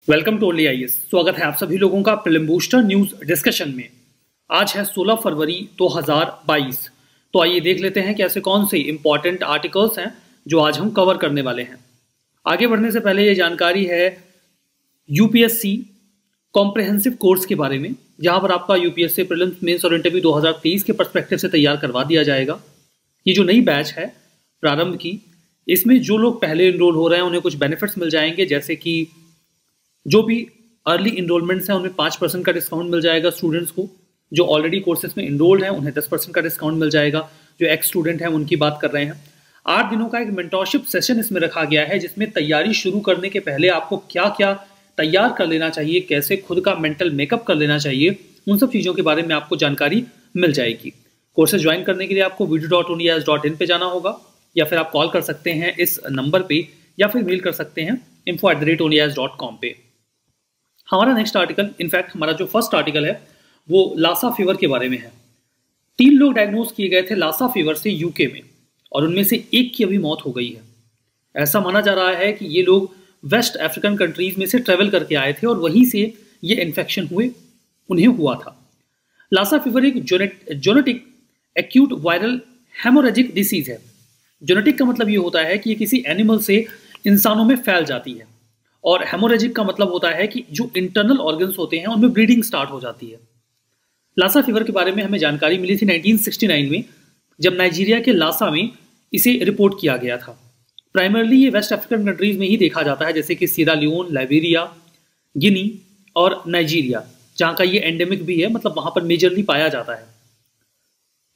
Welcome to only IAS. स्वागत है आप सभी लोगों का प्रीलिम बूस्टर न्यूज डिस्कशन में। आज है 16 फरवरी 2022। तो आइए देख लेते हैं कि ऐसे कौन से इंपॉर्टेंट आर्टिकल्स हैं जो आज हम कवर करने वाले हैं। आगे बढ़ने से पहले ये जानकारी है यूपीएससी कॉम्प्रिहेंसिव कोर्स के बारे में, जहां पर आपका यूपीएससी प्रीलिम्स मेंस और इंटरव्यू 2023 के पर्सपेक्टिव से तैयार करवा दिया जाएगा। ये जो नई बैच है प्रारंभ की, इसमें जो लोग पहले इनरोल हो रहे हैं उन्हें कुछ बेनिफिट्स मिल जाएंगे, जैसे कि जो भी अर्ली इनरोलमेंट्स हैं उनमें 5% का डिस्काउंट मिल जाएगा स्टूडेंट्स को। जो ऑलरेडी कोर्सेज में इनरोल्ड हैं उन्हें 10% का डिस्काउंट मिल जाएगा। जो एक्स स्टूडेंट हैं उनकी बात कर रहे हैं। 8 दिनों का एक मेंटरशिप सेशन इसमें रखा गया है, जिसमें तैयारी शुरू करने के पहले आपको क्या क्या तैयार कर लेना चाहिए, कैसे खुद का मेंटल मेकअप कर लेना चाहिए, उन सब चीज़ों के बारे में आपको जानकारी मिल जाएगी। कोर्सेज ज्वाइन करने के लिए आपको video.onias.in पे जाना होगा, या फिर आप कॉल कर सकते हैं इस नंबर पे, या फिर मेल कर सकते हैं info@onias.com पे। हमारा नेक्स्ट आर्टिकल, इनफैक्ट हमारा जो फर्स्ट आर्टिकल है वो लासा फीवर के बारे में है। 3 लोग डायग्नोज किए गए थे लासा फीवर से यूके में, और उनमें से एक की अभी मौत हो गई है। ऐसा माना जा रहा है कि ये लोग वेस्ट अफ्रीकन कंट्रीज में से ट्रेवल करके आए थे और वहीं से ये इन्फेक्शन उन्हें हुआ था। लासा फीवर एक genetic acute viral haemorrhagic disease है। जेनेटिक का मतलब ये होता है कि ये किसी एनिमल से इंसानों में फैल जाती है, और हेमोरेजिक का मतलब होता है कि जो इंटरनल ऑर्गन्स होते हैं उनमें ब्लीडिंग स्टार्ट हो जाती है। लासा फीवर के बारे में हमें जानकारी मिली थी 1969 में, जब नाइजीरिया के लासा में इसे रिपोर्ट किया गया था। प्राइमरली ये वेस्ट अफ्रीकन कंट्रीज में ही देखा जाता है, जैसे कि सीरा लियोन, लाइबेरिया, गिनी और नाइजीरिया, जहाँ का ये एंडेमिक भी है, मतलब वहाँ पर मेजरली पाया जाता है।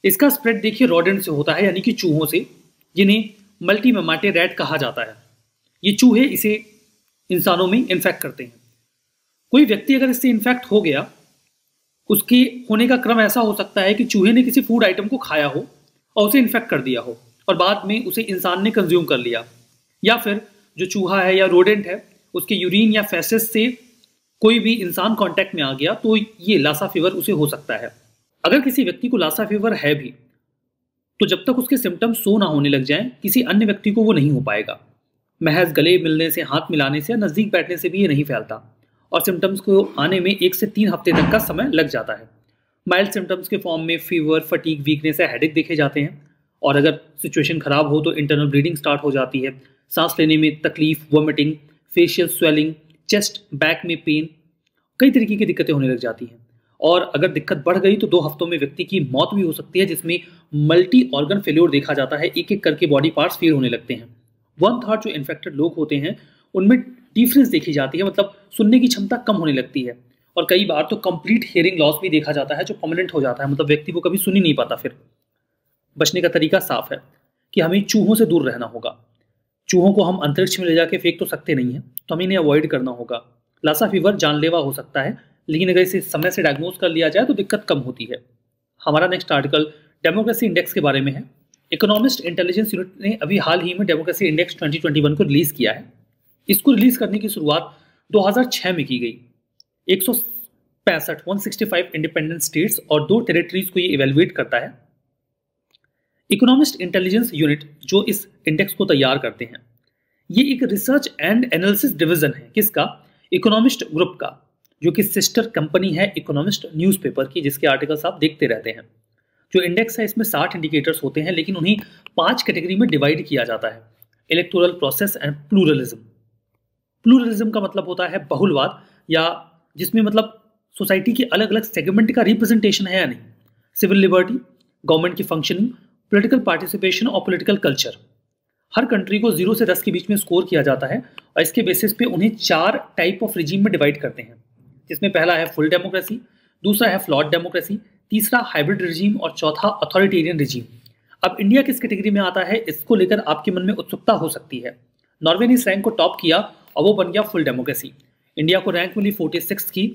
इसका स्प्रेड देखिए रोडेंट से होता है, यानी कि चूहों से, जिन्हें मल्टीमेमाटे रैट कहा जाता है। ये चूहे इसे इंसानों में इन्फेक्ट करते हैं। कोई व्यक्ति अगर इससे इन्फेक्ट हो गया, उसके होने का क्रम ऐसा हो सकता है कि चूहे ने किसी फूड आइटम को खाया हो और उसे इन्फेक्ट कर दिया हो, और बाद में उसे इंसान ने कंज्यूम कर लिया, या फिर जो चूहा है या रोडेंट है उसके यूरिन या फैसेस से कोई भी इंसान कांटेक्ट में आ गया, तो ये लासा फीवर उसे हो सकता है। अगर किसी व्यक्ति को लासा फीवर है भी, तो जब तक उसके सिम्टम्स शो ना होने लग जाएं, किसी अन्य व्यक्ति को वो नहीं हो पाएगा। महज गले मिलने से, हाथ मिलाने से या नज़दीक बैठने से भी ये नहीं फैलता, और सिम्टम्स को आने में 1 से 3 हफ्ते तक का समय लग जाता है। माइल्ड सिम्टम्स के फॉर्म में फीवर, फटीग, वीकनेस या हेडेक देखे जाते हैं, और अगर सिचुएशन खराब हो तो इंटरनल ब्लीडिंग स्टार्ट हो जाती है, सांस लेने में तकलीफ, vomiting, facial swelling, chest back में पेन, कई तरीके की दिक्कतें होने लग जाती हैं। और अगर दिक्कत बढ़ गई तो 2 हफ्तों में व्यक्ति की मौत भी हो सकती है, जिसमें मल्टी ऑर्गन फेल्योर देखा जाता है। एक एक करके बॉडी पार्ट्स फेल होने लगते हैं। 1/3 जो इन्फेक्टेड लोग होते हैं उनमें डिफरेंस देखी जाती है, मतलब सुनने की क्षमता कम होने लगती है, और कई बार तो कंप्लीट हियरिंग लॉस भी देखा जाता है, जो परमानेंट हो जाता है, मतलब व्यक्ति को कभी सुन ही नहीं पाता। फिर बचने का तरीका साफ है कि हमें चूहों से दूर रहना होगा। चूहों को हम अंतरिक्ष में ले जाके फेंक तो सकते नहीं हैं, तो हमें इन्हें अवॉइड करना होगा। लासा फीवर जानलेवा हो सकता है, लेकिन अगर इसे समय से डायग्नोज कर लिया जाए तो दिक्कत कम होती है। हमारा नेक्स्ट आर्टिकल डेमोक्रेसी इंडेक्स के बारे में है। इकोनॉमिस्ट इंटेलिजेंस यूनिट ने अभी हाल ही में डेमोक्रेसी इंडेक्स 2021 को रिलीज किया है। इसको रिलीज करने की शुरुआत 2006 में की गई। 165 इंडिपेंडेंट स्टेट्स और 2 टेरिटरीज को ये इवेलुएट करता है। इकोनॉमिस्ट इंटेलिजेंस यूनिट जो इस इंडेक्स को तैयार करते हैं, ये एक रिसर्च एंड एनालिसिस डिवीजन है। किसका? इकोनॉमिस्ट ग्रुप का, जो कि सिस्टर कंपनी है इकोनॉमिस्ट न्यूज़पेपर की, जिसके आर्टिकल्स आप देखते रहते हैं। जो इंडेक्स है इसमें 60 इंडिकेटर्स होते हैं, लेकिन उन्हें 5 कैटेगरी में डिवाइड किया जाता है। Electoral process and pluralism. Pluralism का मतलब होता है बहुलवाद, या जिसमें मतलब सोसाइटी के अलग अलग सेगमेंट का रिप्रेजेंटेशन है या नहीं। सिविल लिबर्टी, गवर्नमेंट की फंक्शनिंग, पॉलिटिकल पार्टिसिपेशन और पॉलिटिकल कल्चर। हर कंट्री को 0 से 10 के बीच में स्कोर किया जाता है, और इसके बेसिस पे उन्हें 4 टाइप ऑफ रिजीम में डिवाइड करते हैं, जिसमें पहला है फुल डेमोक्रेसी, दूसरा है फ्लॉट डेमोक्रेसी, तीसरा हाइब्रिड रिजीम, और चौथा अथॉरिटेरियन रिजीम। अब इंडिया किस कैटेगरी में आता है, इसको लेकर आपके मन में उत्सुकता हो सकती है। नॉर्वे ने इस रैंक को टॉप किया और वो बन गया फुल डेमोक्रेसी। इंडिया को रैंक मिली 46 की,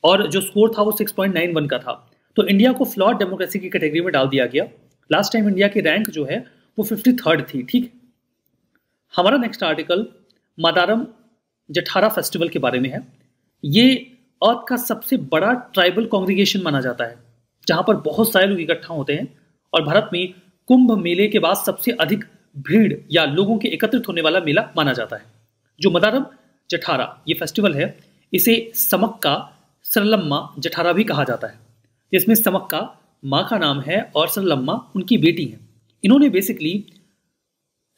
और जो स्कोर था वो 6.91 का था। तो इंडिया को फ्लॉट डेमोक्रेसी की कैटेगरी में डाल दिया गया। लास्ट टाइम इंडिया की रैंक जो है वो 53rd थी। ठीक। हमारा नेक्स्ट आर्टिकल मादारम जठारा फेस्टिवल के बारे में है। ये अर्थ का सबसे बड़ा ट्राइबल कांग्रीगेशन माना जाता है, जहां पर बहुत सारे लोग इकट्ठा होते हैं, और भारत में कुंभ मेले के बाद सबसे अधिक भीड़ या लोगों के एकत्रित होने वाला मेला माना जाता है। जो मादारम जठारा ये फेस्टिवल है, इसे समक्का सरलम्मा जठारा भी कहा जाता है, जिसमें समक्का माँ का नाम है और सरलम्मा उनकी बेटी है। इन्होंने बेसिकली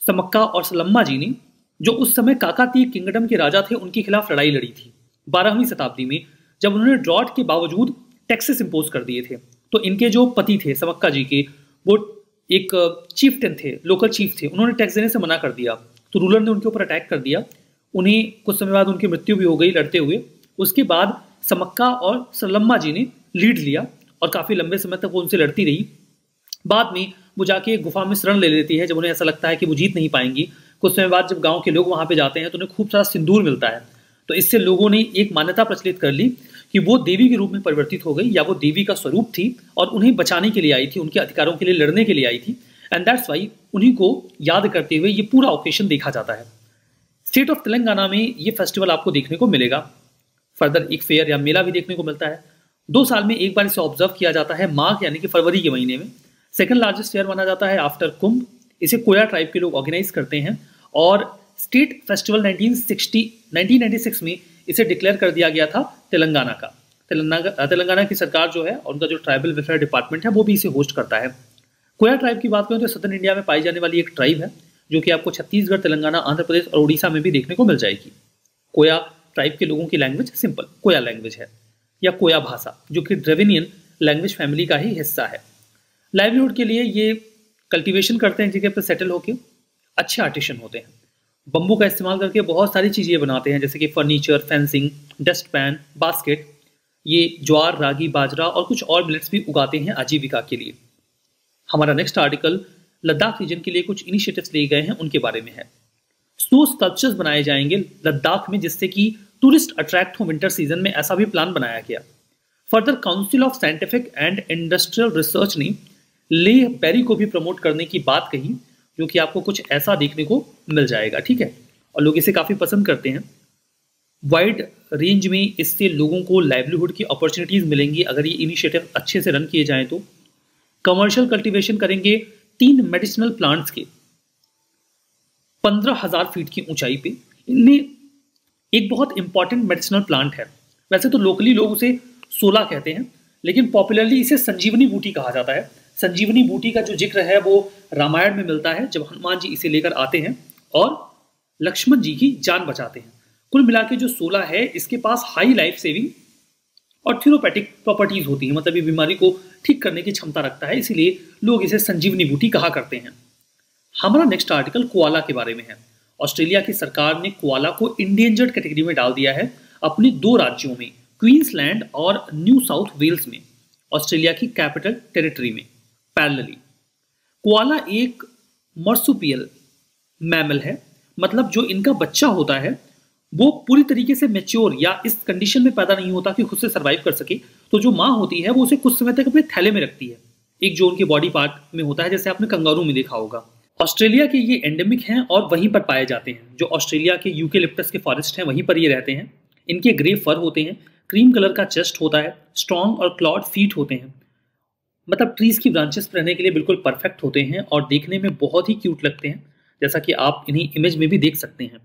समक्का और सरलम्मा जी ने जो उस समय काकातीय किंगडम के राजा थे उनके खिलाफ लड़ाई लड़ी थी 12वीं शताब्दी में, जब उन्होंने ड्रॉट के बावजूद टैक्सेस इंपोज कर दिए थे। तो इनके जो पति थे समक्का जी के, वो एक चीफटन थे, लोकल चीफ थे, उन्होंने टैक्स देने से मना कर दिया, तो रूलर ने उनके ऊपर अटैक कर दिया। उन्हें कुछ समय बाद उनकी मृत्यु भी हो गई लड़ते हुए। उसके बाद समक्का और सरलम्मा जी ने लीड लिया और काफ़ी लंबे समय तक वो उनसे लड़ती रही। बाद में वो जाके गुफा में शरण ले लेती है जब उन्हें ऐसा लगता है कि वो जीत नहीं पाएंगी। कुछ समय बाद जब गांव के लोग वहां पे जाते हैं तो उन्हें खूब सारा सिंदूर मिलता है, तो इससे लोगों ने एक मान्यता प्रचलित कर ली कि वो देवी के रूप में परिवर्तित हो गई या वो देवी का स्वरूप थी और उन्हें बचाने के लिए आई थी, उनके अधिकारों के लिए लड़ने के लिए आई थी। एंड दैट्स वाई उन्हीं को याद करते हुए ये पूरा ओकेशन देखा जाता है। स्टेट ऑफ तेलंगाना में ये फेस्टिवल आपको देखने को मिलेगा। फर्दर एक फेयर या मेला भी देखने को मिलता है। 2 साल में एक बार इसे ऑब्जर्व किया जाता है, माघ यानी कि फरवरी के महीने में। सेकंड लार्जेस्ट फेयर माना जाता है आफ्टर कुंभ। इसे कोया ट्राइब के लोग ऑर्गेनाइज करते हैं और स्टेट फेस्टिवल 1996 में इसे डिक्लेयर कर दिया गया था तेलंगाना का। तेलंगाना की सरकार जो है और उनका जो ट्राइबल वेलफेयर डिपार्टमेंट है वो भी इसे होस्ट करता है। कोया ट्राइब की बात करें तो सदर्न इंडिया में पाई जाने वाली एक ट्राइब है जो कि आपको छत्तीसगढ़, तेलंगाना, आंध्र प्रदेश और उड़ीसा में भी देखने को मिल जाएगी। कोया ट्राइब के लोगों की लैंग्वेज सिंपल कोया लैंग्वेज है या कोया भाषा, जो कि ड्रेविनियन लैंग्वेज फैमिली का ही हिस्सा है। लाइवलीहुड के लिए ये कल्टीवेशन करते हैं जगह पर सेटल होकर, अच्छे आर्टिशन होते हैं। बम्बू का इस्तेमाल करके बहुत सारी चीज़ें बनाते हैं जैसे कि furniture, fencing, dust pan, basket. ये ज्वार, रागी, बाजरा और कुछ और मिलेट्स भी उगाते हैं आजीविका के लिए। हमारा नेक्स्ट आर्टिकल लद्दाख रीजन के लिए कुछ इनिशिएटिव्स लिए गए हैं उनके बारे में है। स्नो स्कल्पचर्स बनाए जाएंगे लद्दाख में जिससे कि टूरिस्ट अट्रैक्ट हो विंटर सीजन में, ऐसा भी प्लान बनाया गया। Further council of scientific and industrial research ने लेह बेरी को भी प्रमोट करने की बात कही, जो कि आपको कुछ ऐसा देखने को मिल जाएगा, ठीक है। और लोग इसे काफ़ी पसंद करते हैं। वाइड रेंज में इससे लोगों को लाइवलीहुड की अपॉर्चुनिटीज़ मिलेंगी अगर ये इनिशिएटिव अच्छे से रन किए जाएं तो। कमर्शियल कल्टीवेशन करेंगे 3 मेडिसिनल प्लांट्स के 15,000 फीट की ऊंचाई पे। इनमें एक बहुत इंपॉर्टेंट मेडिसिनल प्लांट है, वैसे तो लोकली लोग उसे सोला कहते हैं, लेकिन पॉपुलरली इसे संजीवनी बूटी कहा जाता है। संजीवनी बूटी का जो जिक्र है वो रामायण में मिलता है, जब हनुमान जी इसे लेकर आते हैं और लक्ष्मण जी की जान बचाते हैं। कुल मिला के जो सोला है इसके पास हाई लाइफ सेविंग और थेरेप्यूटिक प्रॉपर्टीज होती हैं, मतलब ये बीमारी को ठीक करने की क्षमता रखता है, इसीलिए लोग इसे संजीवनी बूटी कहा करते हैं। हमारा नेक्स्ट आर्टिकल कोआला के बारे में है। ऑस्ट्रेलिया की सरकार ने कोआला को इंडेंजर्ड कैटेगरी में डाल दिया है अपने 2 राज्यों में, क्वींसलैंड और न्यू साउथ वेल्स में, ऑस्ट्रेलिया की कैपिटल टेरिटरी में। पैरेलली कोआला एक मर्सुपियल मैमल है, मतलब जो इनका बच्चा होता है वो पूरी तरीके से मैच्योर या इस कंडीशन में पैदा नहीं होता कि खुद से सर्वाइव कर सके। तो जो माँ होती है वो उसे कुछ समय तक अपने थैले में रखती है, एक जो उनके बॉडी पार्ट में होता है, जैसे आपने कंगारू में देखा होगा। ऑस्ट्रेलिया के ये एंडेमिक हैं और वहीं पर पाए जाते हैं। जो ऑस्ट्रेलिया के यूकेलिप्टस के फॉरेस्ट हैं वहीं पर ये रहते हैं। इनके ग्रे फर होते हैं, क्रीम कलर का चेस्ट होता है, स्ट्रॉन्ग और क्लॉड फीट होते हैं, मतलब ट्रीज की ब्रांचेस पर रहने के लिए बिल्कुल परफेक्ट होते हैं और देखने में बहुत ही क्यूट लगते हैं, जैसा कि आप इन्हीं इमेज में भी देख सकते हैं।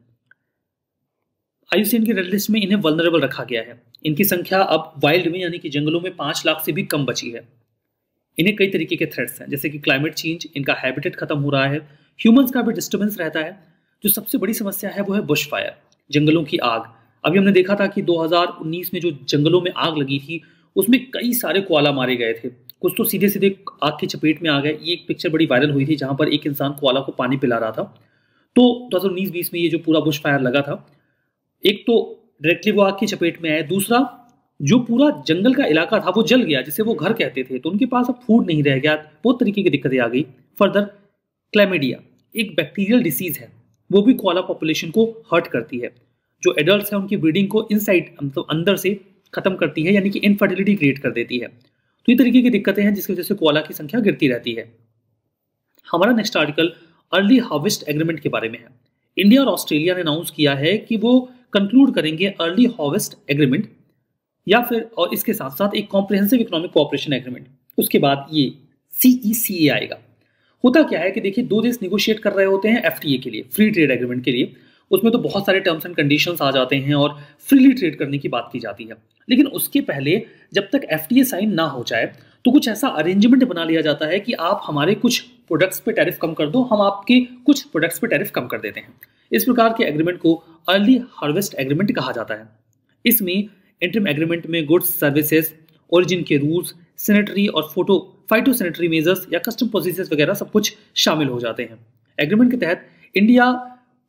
IUCN की रेड लिस्ट में इन्हें वल्नरेबल रखा गया है। इनकी संख्या अब वाइल्ड में यानी कि जंगलों में 5 लाख से भी कम बची है। इन्हें कई तरीके के थ्रेट्स हैं, जैसे कि क्लाइमेट चेंज, इनका हैबिटेट खत्म हो रहा है, ह्यूमंस का भी डिस्टर्बेंस रहता है। जो सबसे बड़ी समस्या है वो है बुश फायर, जंगलों की आग। अभी हमने देखा था कि 2019 में जो जंगलों में आग लगी थी उसमें कई सारे कोआला मारे गए थे, कुछ तो सीधे सीधे आग की चपेट में आ गए। ये एक पिक्चर बड़ी वायरल हुई थी जहां पर एक इंसान कोआला को पानी पिला रहा था। तो 2019-20 में ये जो पूरा बुश फायर लगा था, एक तो डायरेक्टली वो आग की चपेट में आए, दूसरा जो पूरा जंगल का इलाका था वो जल गया, जिसे वो घर कहते थे, तो उनके पास अब फूड नहीं रह गया, बहुत तरीके की दिक्कतें आ गई। फर्दर क्लैमिडिया एक बैक्टीरियल डिसीज है, वो भी कोआला पॉपुलेशन को हर्ट करती है। जो एडल्ट्स हैं उनकी ब्रीडिंग को इनसाइड मतलब अंदर से खत्म करती है, यानी कि इनफर्टिलिटी क्रिएट कर देती है। तो ये तरीके की दिक्कतें हैं जिसकी वजह से कोआला की संख्या गिरती रहती है। हमारा next article early harvest agreement के बारे में है। इंडिया और ऑस्ट्रेलिया ने अनाउंस किया है कि वो कंक्लूड करेंगे अर्ली हार्वेस्ट एग्रीमेंट या फिर और इसके साथ साथ एक कॉम्प्रिहेंसिव इकोनॉमिक कोऑपरेशन एग्रीमेंट। उसके बाद ये CECA आएगा। होता क्या है कि देखिए, 2 देश निगोशिएट कर रहे होते हैं FTA के लिए, फ्री ट्रेड एग्रीमेंट के लिए। उसमें तो बहुत सारे टर्म्स एंड कंडीशंस आ जाते हैं और फ्रीली ट्रेड करने की बात की जाती है। लेकिन उसके पहले जब तक एफटीए साइन ना हो जाए तो कुछ ऐसा अरेंजमेंट बना लिया जाता है कि आप हमारे कुछ प्रोडक्ट्स पे टैरिफ कम कर दो, हम आपके कुछ प्रोडक्ट्स पे टैरिफ कम कर देते हैं। इस प्रकार के एग्रीमेंट को अर्ली हार्वेस्ट एग्रीमेंट कहा जाता है। इसमें इंटरिम एग्रीमेंट में गुड्स, सर्विसेज, ओरिजिन के रूल्स, सैनिटरी और फाइटोसैनिटरी मेजर्स या कस्टम प्रोसीजर्स वगैरह सब कुछ शामिल हो जाते हैं। एग्रीमेंट के तहत इंडिया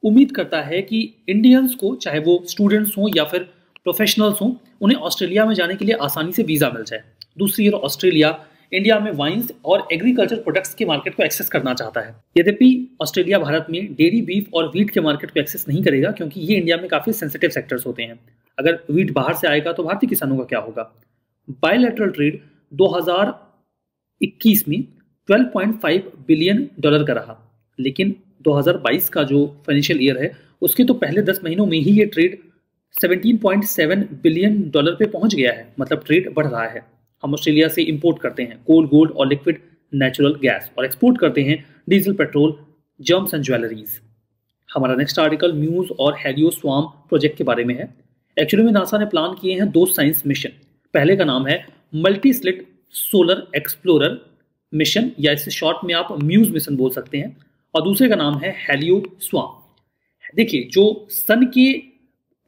उम्मीद करता है कि इंडियंस को, चाहे वो स्टूडेंट्स हों या फिर प्रोफेशनल्स हों, उन्हें ऑस्ट्रेलिया में जाने के लिए आसानी से वीज़ा मिल जाए। दूसरी ओर ऑस्ट्रेलिया इंडिया में वाइन्स और एग्रीकल्चर प्रोडक्ट्स के मार्केट को एक्सेस करना चाहता है। यद्यपि ऑस्ट्रेलिया भारत में डेयरी, बीफ और वीट के मार्केट को एक्सेस नहीं करेगा, क्योंकि ये इंडिया में काफ़ी सेंसिटिव सेक्टर्स होते हैं। अगर वीट बाहर से आएगा तो भारतीय किसानों का क्या होगा। बायलैटरल ट्रेड 2021 में $12.5 बिलियन का रहा, लेकिन 2022 का जो फाइनेंशियल ईयर है उसके तो पहले 10 महीनों में ही ये ट्रेड $17.7 बिलियन पे पहुंच गया है। मतलब ट्रेड बढ़ रहा है। हम ऑस्ट्रेलिया से इंपोर्ट करते हैं कोल, गोल्ड और लिक्विड नेचुरल गैस, और एक्सपोर्ट करते हैं diesel, petrol, germs and jewelleries. हमारा नेक्स्ट आर्टिकल म्यूज और हेलियो स्वार्म प्रोजेक्ट के बारे में है। एक्चुअली में नासा ने प्लान किए हैं 2 साइंस मिशन। पहले का नाम है multi slit solar explorer mission, या इसे शॉर्ट में आप म्यूज मिशन बोल सकते हैं, और दूसरे का नाम है हेलियो स्वार्म। देखिए, जो सन के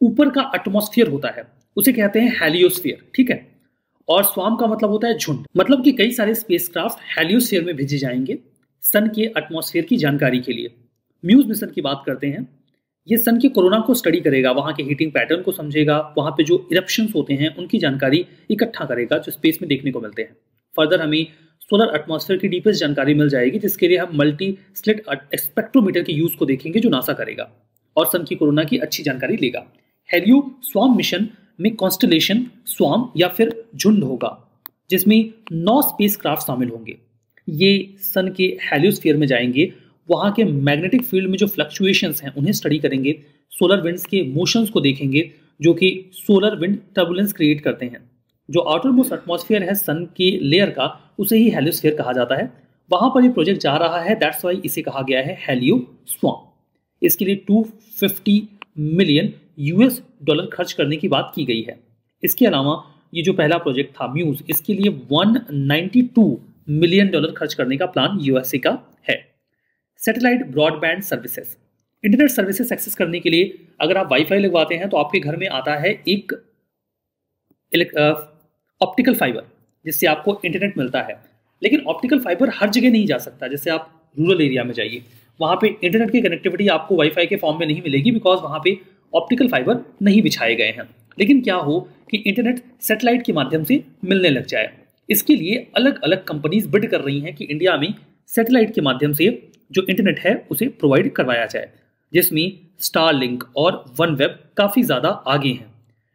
ऊपर का एटमॉस्फेयर होता है उसे कहते हैं हेलियोस्फीयर, ठीक है, और स्वार्म का मतलब होता है झुंड। मतलब कि कई सारे स्पेसक्राफ्ट हेलियोस्फीयर में भेजे जाएंगे सन के एटमॉस्फेयर की जानकारी के लिए। म्यूज मिशन की बात करते हैं। ये सन के कोरोना को स्टडी करेगा, वहाँ के हीटिंग पैटर्न को समझेगा, वहाँ पे जो इरप्शंस होते हैं उनकी जानकारी इकट्ठा करेगा जो स्पेस में देखने को मिलते हैं। फर्दर हमें सोलर एटमॉस्फेयर की डीपेस्ट जानकारी मिल जाएगी, जिसके लिए हम मल्टी स्लिट स्पेक्ट्रोमीटर के यूज को देखेंगे जो नासा करेगा, और सन की कोरोना की अच्छी जानकारी लेगा। हेलियो स्वार्म मिशन में कॉन्स्टलेशन स्वार्म या फिर झुंड होगा, जिसमें 9 स्पेसक्राफ्ट शामिल होंगे। ये सन के हेलियोस्फीयर में जाएंगे, वहाँ के मैग्नेटिक फील्ड में जो फ्लक्चुएशंस हैं उन्हें स्टडी करेंगे, सोलर विंड्स के मोशंस को देखेंगे जो कि सोलर विंड टर्बुलेंस क्रिएट करते हैं। जो आउटर मोस्ट एटमॉस्फेयर है सन के लेयर का, उसे ही हेलियोस्फीयर कहा जाता है। वहाँ पर ये प्रोजेक्ट जा रहा है, दैट्स वाई इसे कहा गया है हेलियो स्वार्म। इसके लिए $250 मिलियन खर्च करने की बात की गई है। इसके अलावा ये जो पहला प्रोजेक्ट था म्यूज, इसके लिए $192 मिलियन खर्च करने का प्लान यूएसए का है। Satellite broadband services, internet services access करने के लिए अगर आप वाईफाई लगवाते हैं तो आपके घर में आता है एक ऑप्टिकल फाइबर, जिससे आपको इंटरनेट मिलता है। लेकिन ऑप्टिकल फाइबर हर जगह नहीं जा सकता। जैसे आप रूरल एरिया में जाइए, वहाँ पे इंटरनेट की कनेक्टिविटी आपको वाईफाई के फॉर्म में नहीं मिलेगी, बिकॉज वहाँ पे ऑप्टिकल फाइबर नहीं बिछाए गए हैं। लेकिन क्या हो कि इंटरनेट सैटेलाइट के माध्यम से मिलने लग जाए, इसके लिए अलग अलग कंपनीज बिड कर रही हैं कि इंडिया में सैटेलाइट के माध्यम से जो इंटरनेट है उसे प्रोवाइड करवाया जाए, जिसमें स्टारलिंक और वनवेब काफ़ी ज़्यादा आगे हैं।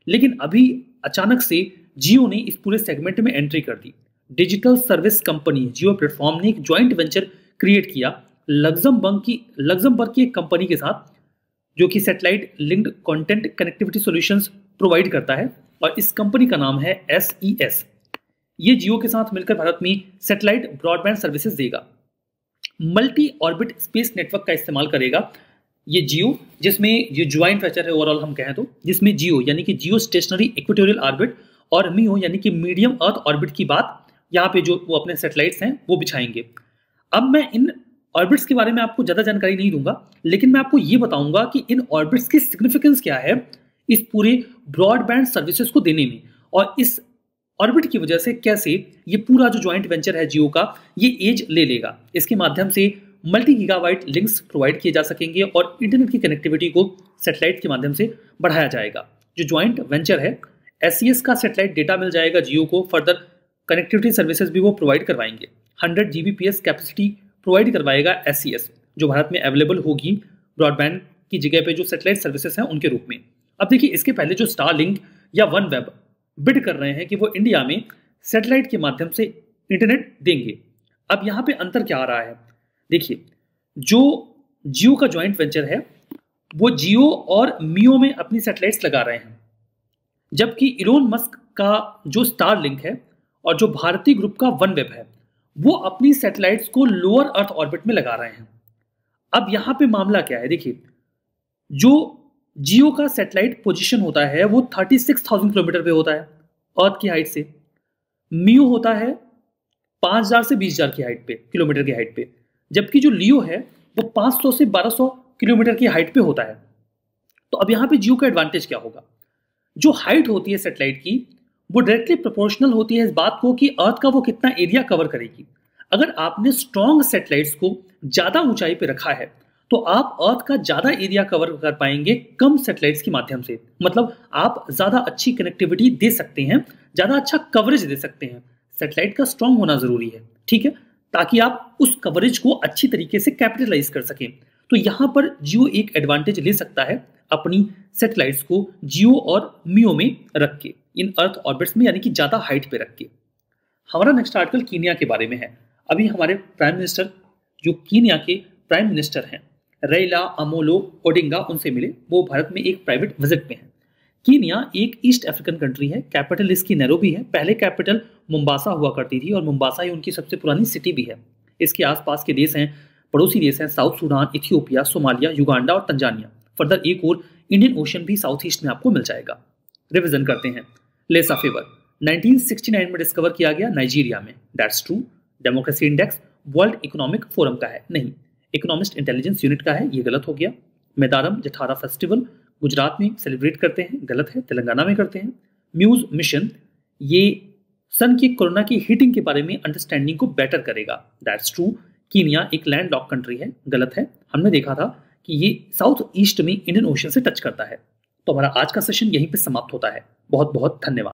लेकिन अभी अचानक से जियो ने इस पूरे सेगमेंट में एंट्री कर दी। डिजिटल सर्विस कंपनी जियो प्लेटफॉर्म ने एक ज्वाइंट वेंचर क्रिएट किया लग्जमबर्ग की एक कंपनी के साथ, जो कि satellite linked content connectivity solutions provide करता है, और इस कंपनी का नाम है SES। ये जियो के साथ मिलकर भारत में सैटेलाइट ब्रॉडबैंड सर्विसेज देगा। मल्टी ऑर्बिट स्पेस नेटवर्क का इस्तेमाल करेगा ये जियो, जिसमें ये ज्वाइंट वेंचर है ओवरऑल हम कहें तो, जिसमें जियो यानी कि जियो स्टेशनरी इक्वेटोरियल ऑर्बिट और मियो यानी कि मीडियम अर्थ ऑर्बिट की बात यहाँ पे जो वो अपने सैटेलाइट्स हैं वो बिछाएंगे। अब मैं इन ऑर्बिट्स के बारे में आपको ज़्यादा जानकारी नहीं दूंगा, लेकिन मैं आपको ये बताऊंगा कि इन ऑर्बिट्स की सिग्निफिकेंस क्या है इस पूरे ब्रॉडबैंड सर्विसेज को देने में, और इस ऑर्बिट की वजह से कैसे ये पूरा जो ज्वाइंट वेंचर है जियो का ये एज ले लेगा। इसके माध्यम से मल्टी गीगाबाइट लिंक्स प्रोवाइड किए जा सकेंगे और इंटरनेट की कनेक्टिविटी को सैटेलाइट के माध्यम से बढ़ाया जाएगा। जो ज्वाइंट वेंचर है SES का सैटेलाइट डेटा मिल जाएगा जियो को, फर्दर कनेक्टिविटी सर्विसेज भी वो प्रोवाइड करवाएंगे। 100 Gbps कैपेसिटी प्रोवाइड करवाएगा SES, जो भारत में अवेलेबल होगी ब्रॉडबैंड की जगह पे जो सैटेलाइट सर्विसेज हैं उनके रूप में। अब देखिए, इसके पहले जो स्टारलिंक या वनवेब बिड कर रहे हैं कि वो इंडिया में सैटेलाइट के माध्यम से इंटरनेट देंगे। अब यहाँ पे अंतर क्या आ रहा है, देखिए, जो जियो का ज्वाइंट वेंचर है वो जियो और मियो में अपनी सैटेलाइट्स लगा रहे हैं, जबकि इलोन मस्क का जो स्टारलिंक है और जो भारती ग्रुप का वनवेब है वो अपनी सैटेलाइट्स को लोअर अर्थ ऑर्बिट में लगा रहे हैं। अब यहाँ पे मामला क्या है, देखिए, जो जियो का सैटेलाइट पोजीशन होता है वो 36,000 किलोमीटर पे होता है अर्थ की हाइट से। मियो होता है 5,000 से 20,000 की हाइट पे, किलोमीटर की हाइट पे, जबकि जो लियो है वो 500 से 1200 किलोमीटर की हाइट पे होता है। तो अब यहाँ पे जियो का एडवांटेज क्या होगा? जो हाइट होती है सैटेलाइट की वो डायरेक्टली प्रोपोर्शनल होती है इस बात को कि अर्थ का वो कितना एरिया कवर करेगी। अगर आपने स्ट्रॉन्ग सैटेलाइट्स को ज्यादा ऊंचाई पे रखा है तो आप अर्थ का ज्यादा एरिया कवर कर पाएंगे कम सैटेलाइट्स के माध्यम से। मतलब आप ज्यादा अच्छी कनेक्टिविटी दे सकते हैं, ज्यादा अच्छा कवरेज दे सकते हैं। सैटेलाइट का स्ट्रॉन्ग होना जरूरी है, ठीक है, ताकि आप उस कवरेज को अच्छी तरीके से कैपिटलाइज कर सकें। तो यहां पर जियो एक एडवांटेज ले सकता है अपनी सैटेलाइट्स को जियो और मियो में रख के, इन अर्थ ऑर्बिट्स में, यानी कि ज्यादा हाइट पे रख के। हमारा नेक्स्ट आर्टिकल कीनिया के बारे में है। अभी हमारे प्राइम मिनिस्टर, जो कीनिया के प्राइम मिनिस्टर हैं, रैला अमोलो ओडिंगा, उनसे मिले। वो भारत में एक प्राइवेट विजिट में है। कीनिया एक ईस्ट अफ्रीकन कंट्री है, कैपिटल इसकी नैरोबी है। पहले कैपिटल मुंबासा हुआ करती थी और मुंबासा ही उनकी सबसे पुरानी सिटी भी है। इसके आसपास के देश हैं, पड़ोसी देश हैं, south Sudan, Ethiopia, Somalia, Uganda और तंजानिया। फर्दर एक और इंडियन ओशन भी साउथ ईस्ट में आपको मिल जाएगा। रिविजन करते हैं। लेसा फेवर 1969 में डिस्कवर किया गया नाइजीरिया में, that's true. Democracy index world economic forum का है, नहीं, इकोनॉमिस्ट इंटेलिजेंस यूनिट का है, ये गलत हो गया। मेदारम जठारा फेस्टिवल गुजरात में सेलिब्रेट करते हैं, गलत है, तेलंगाना में करते हैं। म्यूज मिशन ये सन की कोरोना की हीटिंग के बारे में अंडरस्टैंडिंग को बेटर करेगा, दैट्स ट्रू। कीनिया एक लैंड लॉक कंट्री है, गलत है। हमने देखा था कि ये साउथ ईस्ट में इंडियन ओशन से टच करता है। तो हमारा आज का सेशन यहीं पे समाप्त होता है। बहुत बहुत धन्यवाद।